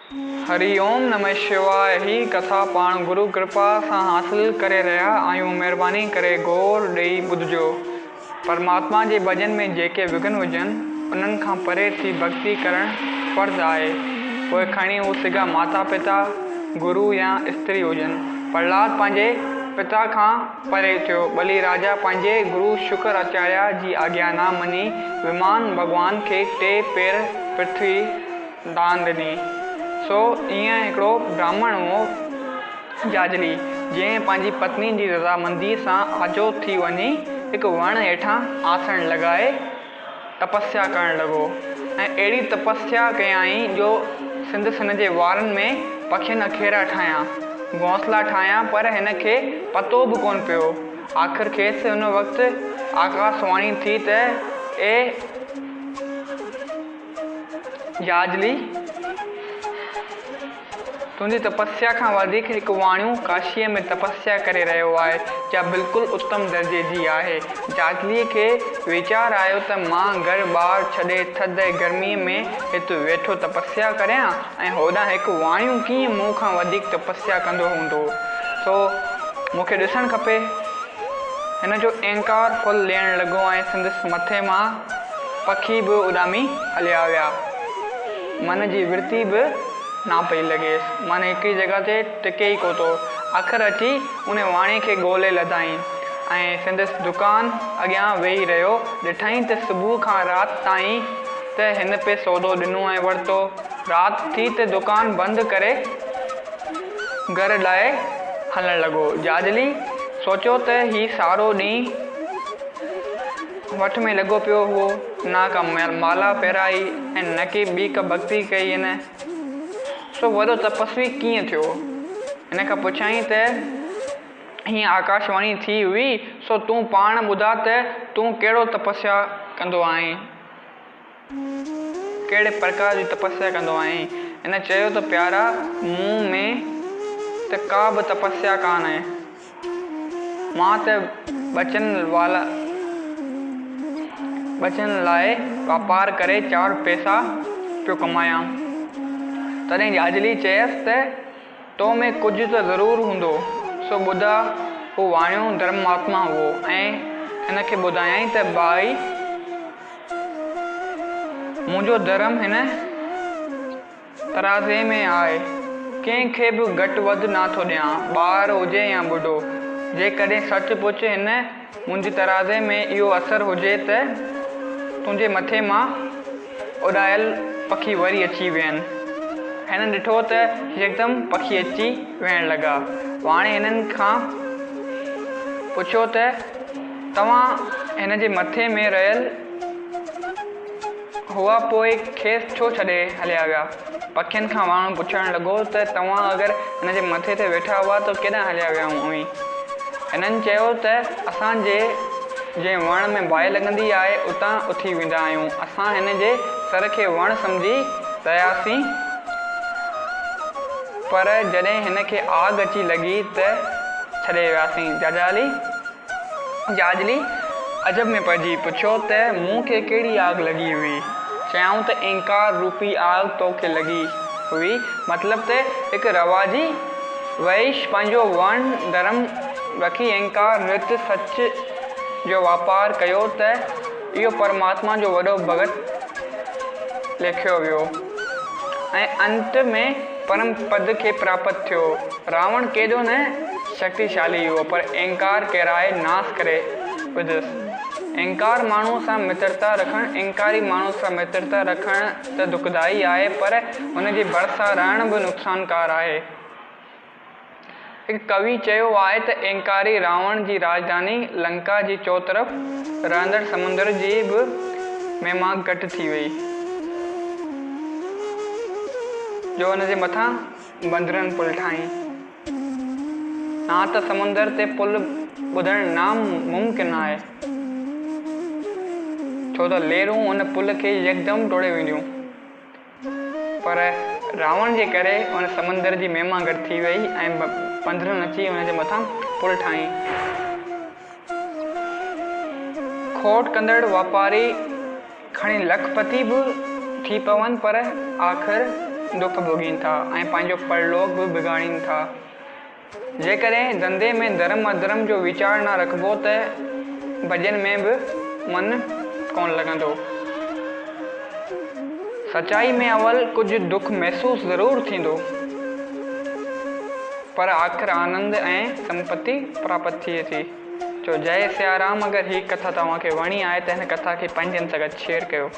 हरिओम नमः शिवाय। ही कथा पाण गुरु कृपा सां हासिल करे रहिया आहियूं। महिरबानी करे गौर ॾेई ॿुधिजो। परमात्मा जे भॼन में जेके विघन हुजनि उन्हनि खां परे थी भक्ति करणु फर्ज़ु आहे। पोइ खणी हू सिगा माता पिता गुरु या स्त्री हुजनि। प्रहलाद पंहिंजे पिता खां परे थियो। बलि राजा पंहिंजे गुरु शुक्राचार्य जी आज्ञा न मञी विमान भॻवान खे 3 पेर पृथ्वी दान ॾिनी। सो ईअं हिकिड़ो ब्राह्मण हो जाजली, जंहिं पंहिंजी पत्नी जी रज़ामंदी सां आजो थी वञी हिकु वण हेठां आसन लॻाए तपस्या करणु लॻो ऐं अहिड़ी तपस्या कयाईं जो सिंध जे वारनि में पखियुनि अखेरा ठाहियां, घोंसला ठाहियां, पर हिन खे पतो बि कोन पियो। आख़िर खेसि हुन वक़्तु आकाशवाणी थी त ए जाजली, तुंहिंजी तपस्या खां वधीक हिकु वाणियूं काशीअ में तपस्या करे रहियो आहे, जा बिल्कुलु उत्तम दर्जे जी आहे। जाजलीअ खे वीचार आयो त मां घर ॿार छॾे थधि गर्मीअ में हिते वेठो तपस्या करियां ऐं होॾां हिकु वाणियूं कीअं मूं खां वधीक तपस्या कंदो हूंदो। सो मूंखे ॾिसणु खपे। हिन जो अहंकार फुल ॾियणु लॻो ऐं संदसि मथे मां पखी बि उॾामी हलिया विया। मन जी वृत्ति बि ना पई लॻेसि। मन हिकिड़ी जॻह ते टिके ई कोतो। आख़िर अची उन वाणी खे ॻोल्हे लधाईं ऐं संदसि दुकान अॻियां वेही रहियो। ॾिठईं त सुबुह खां राति ताईं त हिन पे सौदो ॾिनो ऐं वरितो। राति थी त दुकान बंदि करे घर लाइ हलणु लॻो। जाजली सोचियो त ही सारो ॾींहुं वठ में लॻो पियो हुओ, न का माला फेराई ऐं न की ॿी का भक्ति कई हिन। सो वॾो तपस्वी कीअं थियो? हिन खां पुछाईं त हीअं आकाशवाणी थी हुई, सो तूं पाण ॿुधा त तूं कहिड़ो तपस्या कंदो आहीं, कहिड़े प्रकार जी तपस्या कंदो आहीं? हिन चयो त प्यारा, मूं में त का बि तपस्या कान आहे। मां त बचन लाइ वापार करे 4 पैसा पियो कमायां। तॾहिं जाजली चयसि त तो में कुझु त ज़रूरु हूंदो। सो ॿुधा हू वाणियूं धर्मात्मा हुओ ऐं हिन खे ॿुधायईं त भाई, मुंहिंजो धर्म हिन तराज़े में आहे, कंहिंखे बि घटि वधि नथो ॾियां, ॿार हुजे या ॿुढो। जेकॾहिं सचुपुच हिन मुंहिंजी तराज़े में इहो असरु हुजे त तुंहिंजे मथे मां उॾायल पखी वरी अची वियनि। हिन ॾिठो त हिकदमि पखी अची वेहण लॻा। हाणे हिननि खां पुछियो त तव्हां हिन जे मथे में रहियल हुआ, पोइ खेसि छो छॾे हलिया विया? पखियुनि खां माण्हू पुछणु लॻो त तव्हां अगरि हिन जे मथे ते वेठा हुआ त केॾांहुं हलिया विया हुई? हिननि चयो त असांजे जंहिं वण में बाहि लॻंदी आहे उतां उथी वेंदा आहियूं। असां हिन जे सर खे वण सम्झी रहियासीं, पर जॾहिं हिन खे आग अची लॻी त छॾे वियासीं। जाजली अजब में पइजी पुछियो त मूंखे कहिड़ी आग लॻी हुई? चयाऊं त अहंकार रूपी आग तोखे लॻी हुई। मतिलब त हिकु रवाजी वैश पंहिंजो वण धर्म रखी अहंकार रित सच जो वापार कयो त इहो परमात्मा जो वॾो भगत लिखियो वियो ऐं अंत में परम पद खे प्राप्त थियो। रावण केॾो न शक्तिशाली हुओ, पर अहंकार किराए नाश करे विधुसि। अहंकार माण्हू सां मित्रता रखणु, अहंकारी माण्हू सां मित्रता रखणु त दुखदाई आहे, पर हुनजे भरिसां रहणु बि नुक़सानकार आहे। हिकु कवि चयो आहे त अहंकारी रावण जी राजधानी लंका जी चौतरफ़ रहंदड़ समुंड जी बि महिमा घटि थी वई, जो हुन जे मथां बंदरनि पुल ठाही। ना त समुंड ते पुल ॿुधणु नामुमकिन आहे, छो त लहरूं हुन पुल खे यकदमि टोड़े वेंदियूं, पर रावण जे करे हुन समुंड जी महिमा घटि थी वई ऐं बंदरनि अची हुन जे मथां पुल ठाही। खोट कंदड़ वापारी खणी लखपति बि थी पवनि, पर आख़िर दुख भोगीनि था ऐं पंहिंजो परलोक बि बिगाड़ीनि था। जेकॾहिं धंधे में धर्म अधर्म जो वीचार न रखिबो त भॼन में बि मन कोन लॻंदो। सचाई में अवल कुझु दुख महसूसु ज़रूरु थींदो, पर आख़िर आनंद ऐं संपत्ति प्राप्त थिए थी। जो जय सियाराम। अगरि हीअ कथा तव्हांखे वणी आहे त हिन कथा खे पंहिंजनि सां गॾु शेयर कयो।